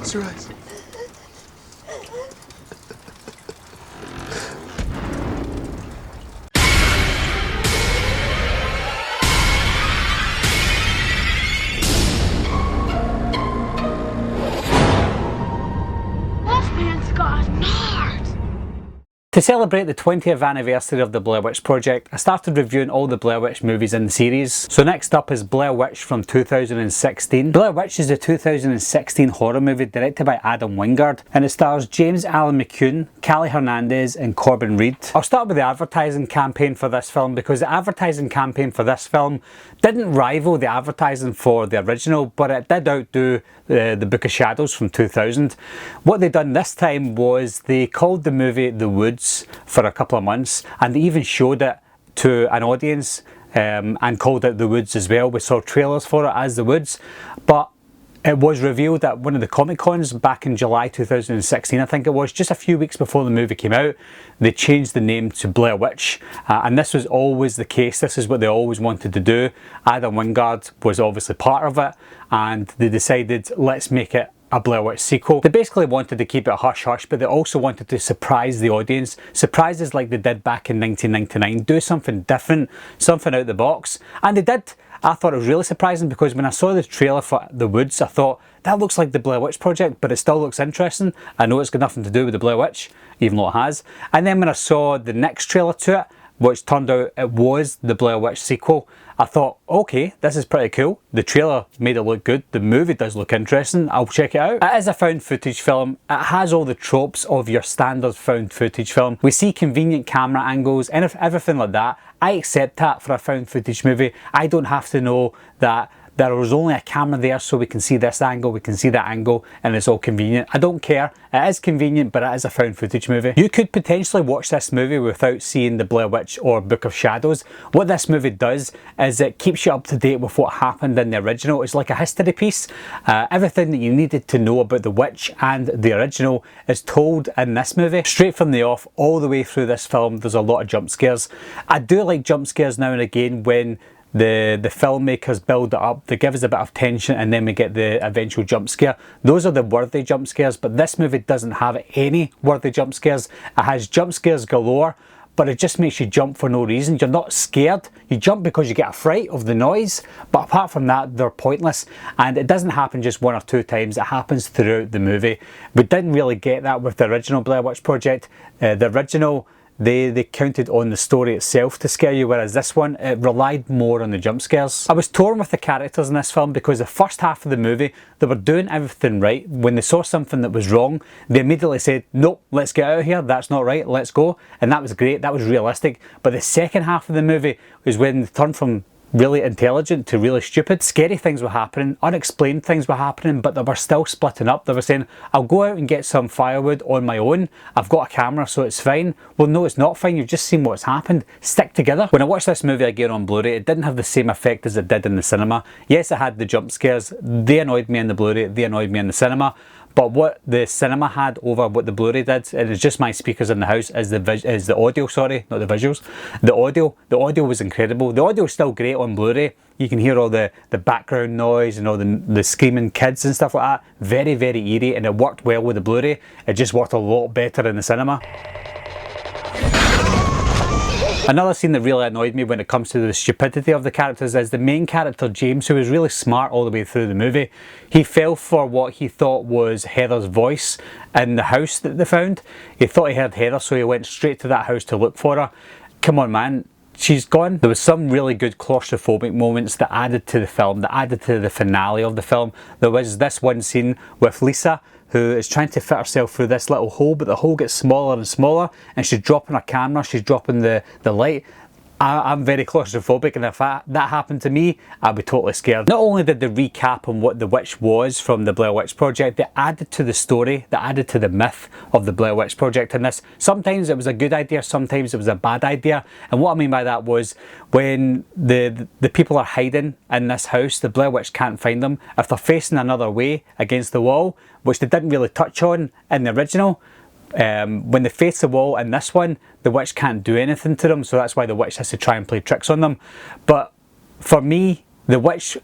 Close your eyes. To celebrate the 20th anniversary of the Blair Witch Project, I started reviewing all the Blair Witch movies in the series. So next up is Blair Witch from 2016. Blair Witch is a 2016 horror movie directed by Adam Wingard, and it stars James Allen McCune, Callie Hernandez and Corbin Reed. I'll start with the advertising campaign for this film, because the advertising campaign for this film didn't rival the advertising for the original, but it did outdo the Book of Shadows from 2000. What they done this time was they called the movie The Woods for a couple of months, and they even showed it to an audience and called it The Woods as well. We saw trailers for it as The Woods, but it was revealed at one of the Comic Cons back in July 2016, I think it was, just a few weeks before the movie came out. They changed the name to Blair Witch, and this was always the case. This is what they always wanted to do. Adam Wingard was obviously part of it, and they decided, let's make it a Blair Witch sequel. They basically wanted to keep it hush-hush, but they also wanted to surprise the audience. Surprises like they did back in 1999. Do something different, something out the box. And they did. I thought it was really surprising, because when I saw the trailer for The Woods, I thought, that looks like the Blair Witch Project, but it still looks interesting. I know it's got nothing to do with the Blair Witch, even though it has. And then when I saw the next trailer to it, which turned out it was the Blair Witch sequel, I thought, okay, this is pretty cool. The trailer made it look good. The movie does look interesting. I'll check it out. It is a found footage film. It has all the tropes of your standard found footage film. We see convenient camera angles and everything like that. I accept that for a found footage movie. I don't have to know that there was only a camera there so we can see this angle, we can see that angle, and it's all convenient. I don't care. It is convenient, but it is a found footage movie. You could potentially watch this movie without seeing the Blair Witch or Book of Shadows. What this movie does is it keeps you up to date with what happened in the original. It's like a history piece. Everything that you needed to know about the witch and the original is told in this movie. Straight from the off, all the way through this film, there's a lot of jump scares. I do like jump scares now and again when the filmmakers build it up. They give us a bit of tension and then we get the eventual jump scare. Those are the worthy jump scares, but this movie doesn't have any worthy jump scares. It has jump scares galore, but it just makes you jump for no reason. You're not scared. You jump because you get a fright of the noise, but apart from that, they're pointless. And it doesn't happen just one or two times. It happens throughout the movie. We didn't really get that with the original Blair Witch Project. The original, they counted on the story itself to scare you, whereas this one, it relied more on the jump scares. I was torn with the characters in this film, because the first half of the movie, they were doing everything right. When they saw something that was wrong, they immediately said, nope, let's get out of here, that's not right, let's go. And that was great, that was realistic. But the second half of the movie was when they turned from really intelligent to really stupid. Scary things were happening, unexplained things were happening, but they were still splitting up. They were saying, I'll go out and get some firewood on my own. I've got a camera, so it's fine. Well, no, it's not fine. You've just seen what's happened. Stick together. When I watched this movie again on Blu-ray, it didn't have the same effect as it did in the cinema. Yes, it had the jump scares. They annoyed me in the Blu-ray. They annoyed me in the cinema. But what the cinema had over what the Blu-ray did, and it's just my speakers in the house, is the audio, sorry, not the visuals. The audio was incredible. The audio is still great on Blu-ray. You can hear all the background noise and all the screaming kids and stuff like that. Very, very eerie, and it worked well with the Blu-ray. It just worked a lot better in the cinema. Another scene that really annoyed me when it comes to the stupidity of the characters is the main character, James, who was really smart all the way through the movie. He fell for what he thought was Heather's voice in the house that they found. He thought he heard Heather, so he went straight to that house to look for her. Come on, man. She's gone. There was some really good claustrophobic moments that added to the film, that added to the finale of the film. There was this one scene with Lisa, who is trying to fit herself through this little hole, but the hole gets smaller and smaller, and she's dropping her camera, she's dropping the light. I'm very claustrophobic, and if that happened to me, I'd be totally scared. Not only did they recap on what the witch was from the Blair Witch Project, they added to the story, they added to the myth of the Blair Witch Project in this. Sometimes it was a good idea, sometimes it was a bad idea. And what I mean by that was, when the people are hiding in this house, the Blair Witch can't find them. If they're facing another way against the wall, which they didn't really touch on in the original, when they face the wall in this one, the witch can't do anything to them, so that's why the witch has to try and play tricks on them. But for me, the witch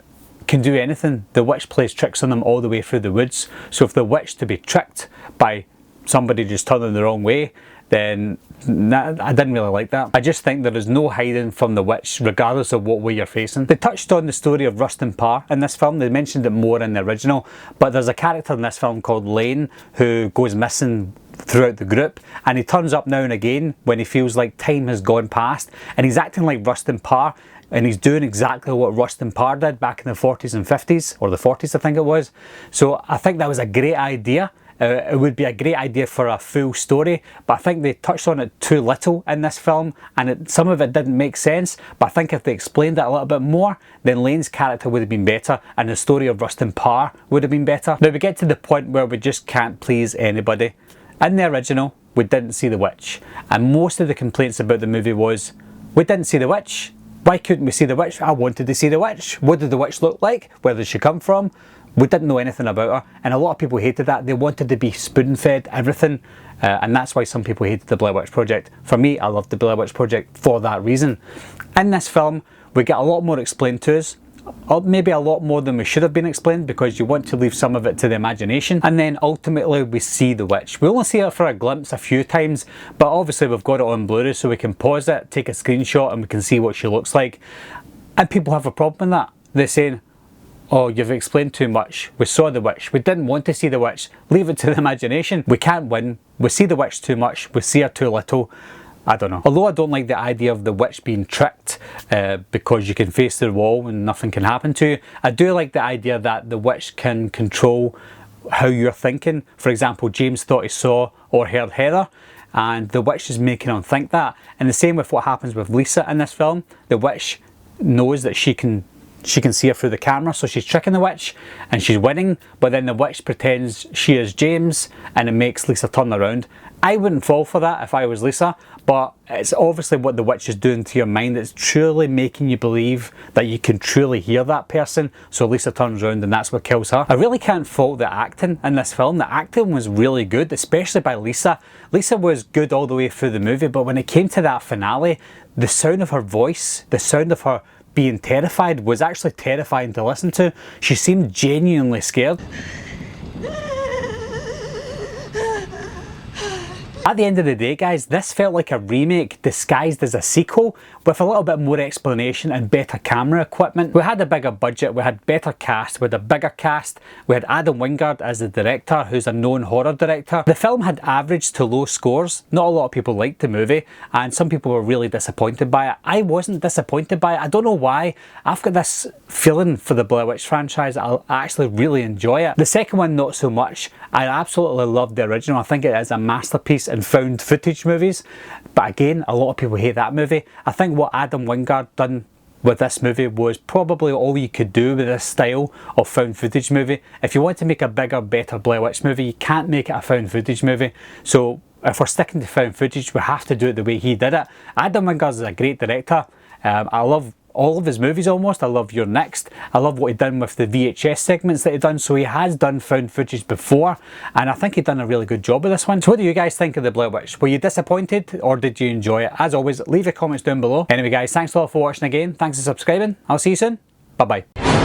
can do anything. The witch plays tricks on them all the way through the woods. So if the witch to be tricked by somebody just turning the wrong way, then I didn't really like that. I just think there is no hiding from the witch regardless of what way you're facing. They touched on the story of Rustin Parr in this film. They mentioned it more in the original, but there's a character in this film called Lane who goes missing throughout the group, and he turns up now and again when he feels like time has gone past, and he's acting like Rustin Parr, and he's doing exactly what Rustin Parr did back in the 40s and 50s, or the 40s I think it was. So I think that was a great idea. It would be a great idea for a full story, but I think they touched on it too little in this film, and some of it didn't make sense. But I think if they explained it a little bit more, then Lane's character would have been better, and the story of Rustin Parr would have been better. Now we get to the point where we just can't please anybody. In the original, we didn't see the witch, and most of the complaints about the movie was, we didn't see the witch. Why couldn't we see the witch? I wanted to see the witch. What did the witch look like? Where did she come from? We didn't know anything about her, and a lot of people hated that. They wanted to be spoon-fed everything, and that's why some people hated the Blair Witch Project. For me, I loved the Blair Witch Project for that reason. In this film, we get a lot more explained to us, or maybe a lot more than we should have been explained, because you want to leave some of it to the imagination. And then ultimately we see the witch. We only see it for a glimpse a few times, but obviously we've got it on Blu-ray so we can pause it, take a screenshot, and we can see what she looks like. And people have a problem with that. They're saying, oh, you've explained too much. We saw the witch. We didn't want to see the witch. Leave it to the imagination. We can't win. We see the witch too much. We see her too little. I don't know. Although I don't like the idea of the witch being tricked because you can face the wall and nothing can happen to you, I do like the idea that the witch can control how you're thinking. For example, James thought he saw or heard Heather, and the witch is making him think that. And the same with what happens with Lisa in this film. The witch knows that she can see her through the camera, so she's tricking the witch and she's winning, but then the witch pretends she is James and it makes Lisa turn around. I wouldn't fall for that if I was Lisa, but it's obviously what the witch is doing to your mind. It's truly making you believe that you can truly hear that person, so Lisa turns around and that's what kills her. I really can't fault the acting in this film. The acting was really good, especially by Lisa. Lisa was good all the way through the movie, but when it came to that finale, the sound of her voice, the sound of her being terrified was actually terrifying to listen to. She seemed genuinely scared. At the end of the day, guys, this felt like a remake disguised as a sequel with a little bit more explanation and better camera equipment. We had a bigger budget, we had better cast, we had a bigger cast, we had Adam Wingard as the director, who's a known horror director. The film had average to low scores. Not a lot of people liked the movie, and some people were really disappointed by it. I wasn't disappointed by it. I don't know why. I've got this feeling for the Blair Witch franchise. I actually really enjoy it. The second one, not so much. I absolutely loved the original. I think it is a masterpiece in found footage movies, but again, a lot of people hate that movie. I think what Adam Wingard done with this movie was probably all you could do with this style of found footage movie. If you want to make a bigger, better Blair Witch movie, you can't make it a found footage movie. So if we're sticking to found footage, we have to do it the way he did it. Adam Wingard is a great director. I love all of his movies almost. I love You're Next. I love what he done with the VHS segments that he done. So he has done found footage before, and I think he done a really good job with this one. So what do you guys think of the Blair Witch? Were you disappointed or did you enjoy it? As always, leave your comments down below. Anyway guys, thanks a lot for watching again. Thanks for subscribing. I'll see you soon. Bye bye.